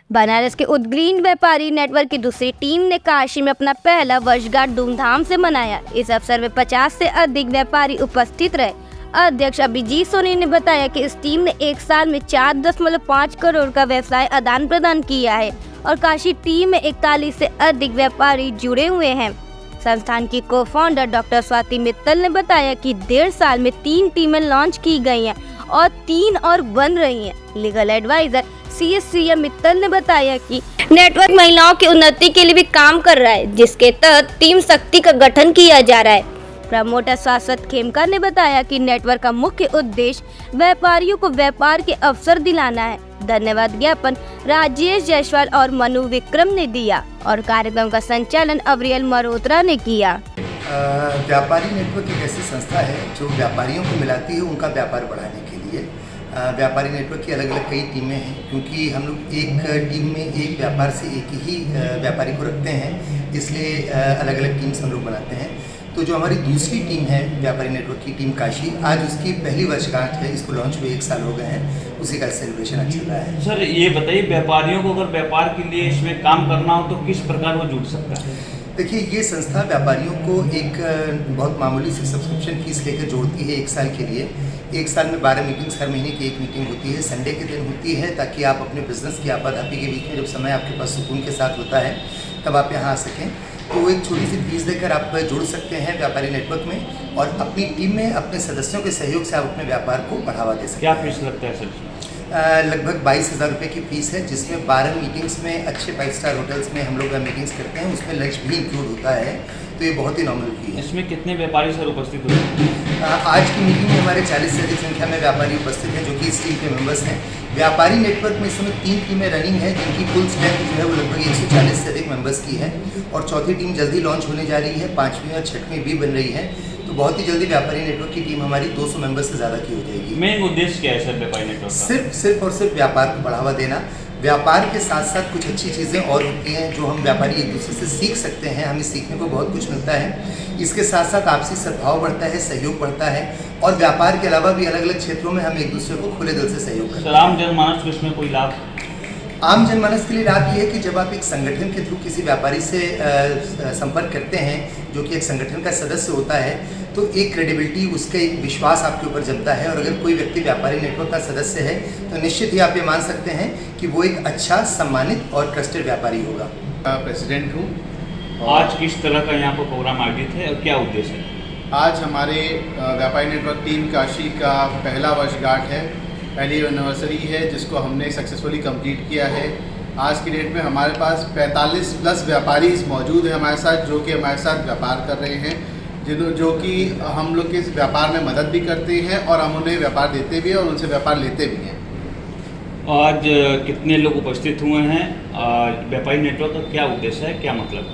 बनारस के उद्ग्रीन व्यापारी नेटवर्क की दूसरी टीम ने काशी में अपना पहला वर्षगांठ धूमधाम से मनाया। इस अवसर में 50 से अधिक व्यापारी उपस्थित रहे। अध्यक्ष अभिजीत सोनी ने बताया कि इस टीम ने एक साल में 4.5 करोड़ का व्यवसाय आदान प्रदान किया है और काशी टीम में 41 से अधिक व्यापारी जुड़े हुए हैं। संस्थान की को फाउंडर डॉक्टर स्वाति मित्तल ने बताया कि 1.5 साल में 3 टीमें लॉन्च की गई हैं और 3 और बन रही हैं। लीगल एडवाइजर CSCM मित्तल ने बताया कि नेटवर्क महिलाओं की उन्नति के लिए भी काम कर रहा है, जिसके तहत टीम शक्ति का गठन किया जा रहा है। प्रमोटर शाश्वत खेमकर ने बताया कि नेटवर्क का मुख्य उद्देश्य व्यापारियों को व्यापार के अवसर दिलाना है। धन्यवाद ज्ञापन राजेश जायसवाल और मनु विक्रम ने दिया और कार्यक्रम का संचालन अवरियल मल्होत्रा ने किया। व्यापारी नेटवर्क एक ऐसी संस्था है जो व्यापारियों को मिलाती है उनका व्यापार बढ़ाने के लिए। व्यापारी नेटवर्क की अलग अलग कई टीमें हैं, क्योंकि हम लोग एक टीम में एक व्यापार से एक ही व्यापारी को रखते हैं, इसलिए अलग अलग टीम्स हम लोग बनाते हैं। तो जो हमारी दूसरी टीम है व्यापारी नेटवर्क की टीम काशी, आज उसकी पहली वर्षगांठ है। इसको लॉन्च हुए 1 साल हो गए हैं, उसी का सेलिब्रेशन आज चल रहा है। सर ये बताइए, व्यापारियों को अगर व्यापार के लिए इसमें काम करना हो तो किस प्रकार वो जुड़ सकता है? देखिए, ये संस्था व्यापारियों को एक बहुत मामूली सी सब्सक्रिप्शन फीस लेकर जोड़ती है 1 साल के लिए। 1 साल में 12 मीटिंग्स, हर महीने की 1 मीटिंग होती है, संडे के दिन होती है, ताकि आप अपने बिजनेस की आपाधापी के बीच में जब समय आपके पास सुकून के साथ होता है तब आप यहाँ आ सकें। तो वो एक छोटी सी फीस देकर आप जुड़ सकते हैं व्यापारी नेटवर्क में और अपनी टीम में अपने सदस्यों के सहयोग से आप अपने व्यापार को बढ़ावा दे सकते हैं। क्या फीस लगता है सर? लगभग 22,000 रुपये की फ़ीस है, जिसमें 12 मीटिंग्स में अच्छे 5 स्टार होटल्स में हम लोग मीटिंग्स करते हैं, उसमें लंच भी इंक्लूड होता है। तो ये बहुत ही नॉर्मल फी है। इसमें कितने व्यापारी सर उपस्थित हुए? आज की मीटिंग में हमारे 40 से अधिक संख्या में व्यापारी उपस्थित हैं, जो कि इस टीम के मेंबर्स हैं। व्यापारी नेटवर्क में इस समय 3 टीमें रनिंग है, जिनकी कुल स्ट्रेंथ जो है वो लगभग 140 से अधिक मेंबर्स की है और चौथी टीम जल्दी लॉन्च होने जा रही है, 5वीं और 6वीं भी बन रही है। तो बहुत ही जल्दी व्यापारी नेटवर्क की टीम हमारी 200 मेंबर्स से ज़्यादा की हो जाएगी। मेन उद्देश्य क्या है सर व्यापारी नेटवर्क का? सिर्फ और सिर्फ व्यापार को बढ़ावा देना। व्यापार के साथ साथ कुछ अच्छी चीज़ें और होती हैं जो हम व्यापारी एक दूसरे से सीख सकते हैं। हमें सीखने को बहुत कुछ मिलता है। इसके साथ साथ आपसी सद्भाव बढ़ता है, सहयोग बढ़ता है और व्यापार के अलावा भी अलग अलग क्षेत्रों में हम एक दूसरे को खुले दिल से सहयोग करते हैं। सर आम जनमानस को इसमें कोई लाभ? आम जनमानस के लिए लाभ ये है कि जब आप एक संगठन के थ्रू किसी व्यापारी से संपर्क करते हैं, जो कि एक संगठन का सदस्य होता है, तो एक क्रेडिबिलिटी, उसका एक विश्वास आपके ऊपर जमता है। और अगर कोई व्यक्ति व्यापारी नेटवर्क का सदस्य है तो निश्चित ही आप ये मान सकते हैं कि वो एक अच्छा, सम्मानित और ट्रस्टेड व्यापारी होगा। प्रेसिडेंट हूँ। आज किस तरह का यहाँ पर प्रोग्राम आयोजित है और क्या उद्देश्य है? आज हमारे व्यापारी नेटवर्क टीम काशी का पहला वर्षगांठ है, पहली एनिवर्सरी है, जिसको हमने सक्सेसफुली कंप्लीट किया है। आज की डेट में हमारे पास 45 प्लस व्यापारी मौजूद हैं हमारे साथ, जो कि हमारे साथ व्यापार कर रहे हैं, जो कि हम लोग के व्यापार में मदद भी करते हैं और हम उन्हें व्यापार देते भी हैं और उनसे व्यापार लेते भी हैं। आज कितने लोग उपस्थित हुए हैं? व्यापारी नेटवर्क का क्या उद्देश्य है, क्या मतलब?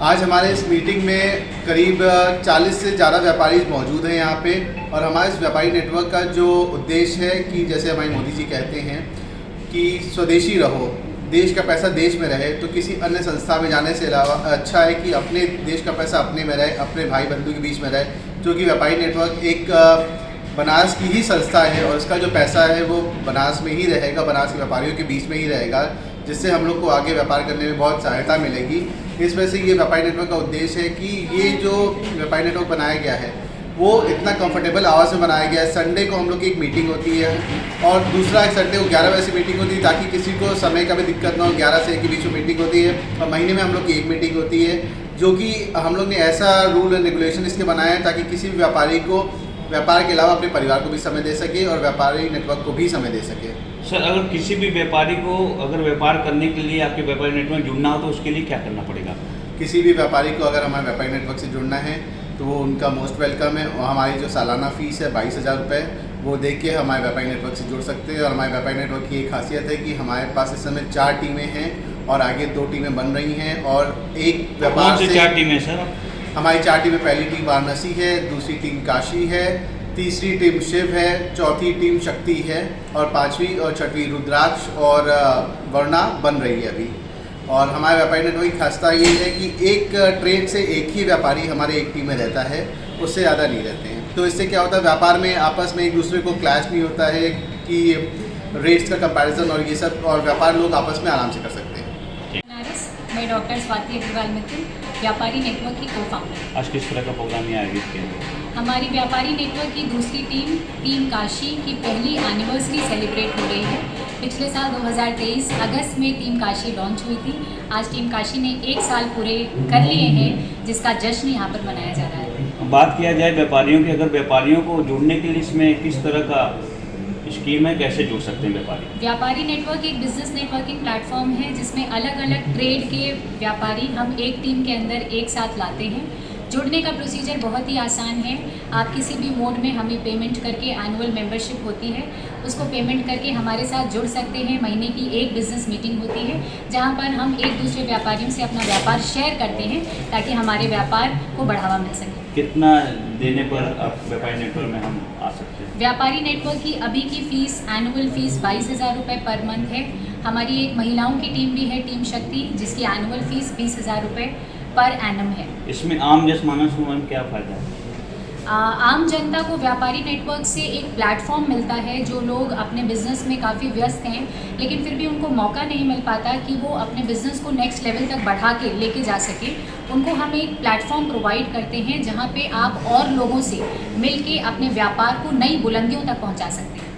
आज हमारे इस मीटिंग में करीब 40 से ज़्यादा व्यापारी मौजूद हैं यहाँ पे। और हमारे इस व्यापारी नेटवर्क का जो उद्देश्य है कि जैसे हमारे मोदी जी कहते हैं कि स्वदेशी रहो, देश का पैसा देश में रहे, तो किसी अन्य संस्था में जाने से अलावा अच्छा है कि अपने देश का पैसा अपने में रहे, अपने भाई बंधु के बीच में रहे। जो कि व्यापारी नेटवर्क एक बनारस की ही संस्था है और इसका जो पैसा है वो बनारस में ही रहेगा, बनारस के व्यापारियों के बीच में ही रहेगा, जिससे हम लोग को आगे व्यापार करने में बहुत सहायता मिलेगी। इस वजह से ये व्यापारी नेटवर्क का उद्देश्य है कि ये जो व्यापारी नेटवर्क बनाया गया है वो इतना कंफर्टेबल आवाज़ में बनाया गया है। संडे को हम लोग की एक मीटिंग होती है और दूसरा एक संडे को 11 बजे से मीटिंग होती है, ताकि किसी को समय का भी दिक्कत ना हो। 11 से 1 के बीच में मीटिंग होती है और महीने में हम लोग की एक मीटिंग होती है, जो कि हम लोग ने ऐसा रूल एंड रेगुलेशन इसके बनाया है ताकि किसी भी व्यापारी को व्यापार के अलावा अपने परिवार को भी समय दे सके और व्यापारी नेटवर्क को भी समय दे सके। सर अगर किसी भी व्यापारी को अगर व्यापार करने के लिए आपके व्यापारी नेटवर्क में जुड़ना हो तो उसके लिए क्या करना पड़ेगा? किसी भी व्यापारी को अगर हमारे व्यापारी नेटवर्क से जुड़ना है तो वो उनका मोस्ट वेलकम है। और हमारी जो सालाना फ़ीस है 22,000 रुपये, वो दे के हमारे व्यापारी नेटवर्क से जुड़ सकते हैं। और हमारे व्यापारी नेटवर्क की एक खासियत है कि हमारे पास इस समय 4 टीमें हैं और आगे 2 टीमें बन रही हैं और एक व्यापार से 4 टीमें सर? हमारी 4 टीमें, पहली टीम वाराणसी है, दूसरी टीम काशी है, तीसरी टीम शिव है, चौथी टीम शक्ति है और 5वीं और 6वीं रुद्राक्ष और वरना बन रही है अभी। और हमारे व्यापारी नेटवर्क की खासियत ये है कि एक ट्रेड से एक ही व्यापारी हमारे एक टीम में रहता है, उससे ज़्यादा नहीं रहते हैं। तो इससे क्या होता है, व्यापार में आपस में एक दूसरे को क्लैश नहीं होता है कि रेट्स का कंपैरिजन और ये सब, और व्यापार लोग आपस में आराम से कर सकते हैं। बनारस, मैं डॉक्टर स्वाति अग्रवाल मित्तल, व्यापारी नेटवर्क की को फाउंडर। आज किस तरह का प्रोग्राम यहाँ आयोजित किया गया? हमारी व्यापारी नेटवर्क की दूसरी टीम काशी की पहली एनिवर्सरी सेलिब्रेट हो रही है। पिछले साल 2023 अगस्त में टीम काशी लॉन्च हुई थी। आज टीम काशी ने 1 साल पूरे कर लिए हैं, जिसका जश्न यहाँ पर मनाया जा रहा है। बात किया जाए व्यापारियों की, अगर व्यापारियों को जुड़ने के लिए इसमें किस तरह का स्कीम है, कैसे जुड़ सकते हैं व्यापारी? व्यापारी नेटवर्क एक बिजनेस नेटवर्किंग प्लेटफॉर्म है जिसमें अलग अलग ट्रेड के व्यापारी हम एक टीम के अंदर एक साथ लाते हैं। जुड़ने का प्रोसीजर बहुत ही आसान है। आप किसी भी मोड में हमें पेमेंट करके, एनुअल मेंबरशिप होती है, उसको पेमेंट करके हमारे साथ जुड़ सकते हैं। महीने की एक बिजनेस मीटिंग होती है जहां पर हम एक दूसरे व्यापारियों से अपना व्यापार शेयर करते हैं ताकि हमारे व्यापार को बढ़ावा मिल सके। कितना देने पर आप व्यापारी नेटवर्क में हम आ सकते हैं? व्यापारी नेटवर्क की अभी की फ़ीस, एनुअल फ़ीस 22,000 रुपये पर मंथ है। हमारी एक महिलाओं की टीम भी है, टीम शक्ति, जिसकी एनुअल फ़ीस 20,000 रुपये पर एनम है। इसमें आम जनमानस को मैम क्या फ़ायदा है? आम जनता को व्यापारी नेटवर्क से एक प्लेटफॉर्म मिलता है। जो लोग अपने बिजनेस में काफ़ी व्यस्त हैं लेकिन फिर भी उनको मौका नहीं मिल पाता कि वो अपने बिजनेस को नेक्स्ट लेवल तक बढ़ा के लेके जा सके, उनको हम एक प्लेटफॉर्म प्रोवाइड करते हैं जहां पे आप और लोगों से मिलके अपने व्यापार को नई बुलंदियों तक पहुंचा सकते हैं।